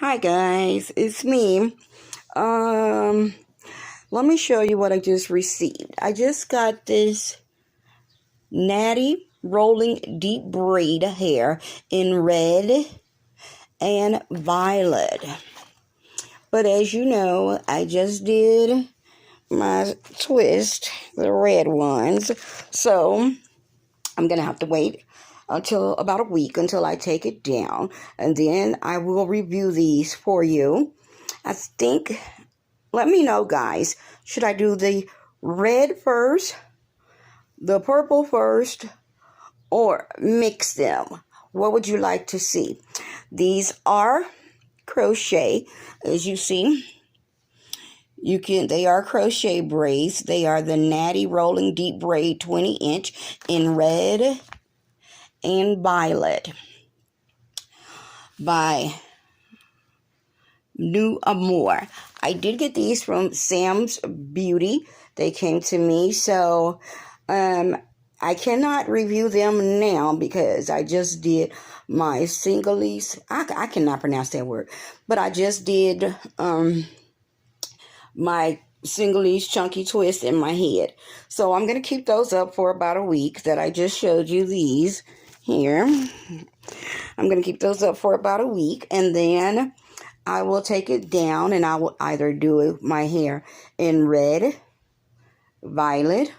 Hi guys, it's me. Let me show you what I just received. I just got this Natty rolling deep braid hair in red and violet. But as you know, I just did my twist, the red ones. So I'm going to have to wait until about a week until I take it down. And then I will review these for you. I think, let me know, guys. Should I do the red first, the purple first, or mix them? What would you like to see? These are crochet, as you see. They are crochet braids. They are the Natty Rolling Deep Braid 20-inch in red and violet by New Amour. I did get these from Sam's Beauty. They came to me, so I cannot review them now because I just did my singlies. I cannot pronounce that word, but I just did my singlies chunky twist in my head. So I'm going to keep those up for about a week that I just showed you these here. I'm going to keep those up for about a week, and then I will take it down and I will either do my hair in red, violet,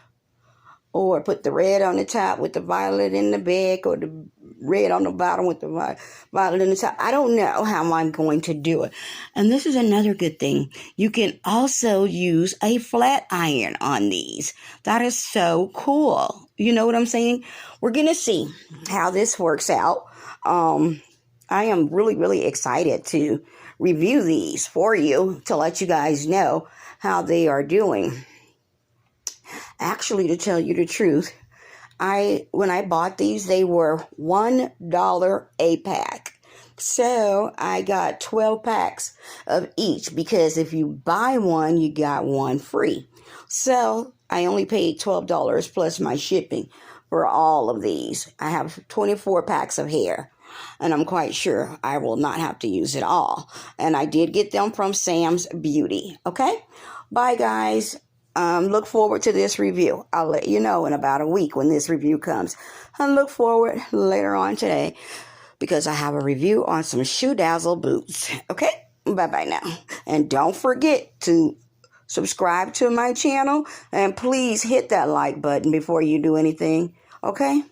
or put the red on the top with the violet in the back, or the red on the bottom with the violet in the top. I don't know how I'm going to do it. And this is another good thing. You can also use a flat iron on these. That is so cool. You know what I'm saying? We're going to see how this works out. I am really, really excited to review these for you to let you guys know how they are doing. Actually, to tell you the truth, when I bought these, they were $1 a pack. So I got 12 packs of each because if you buy one, you got one free. So I only paid $12 plus my shipping for all of these. I have 24 packs of hair, and I'm quite sure I will not have to use it all. And I did get them from Sam's Beauty. Okay? Bye, guys. Look forward to this review. I'll let you know in about a week when this review comes. And look forward later on today because I have a review on some Shoe Dazzle boots. Okay? Bye-bye now. And don't forget to subscribe to my channel. And please hit that like button before you do anything. Okay?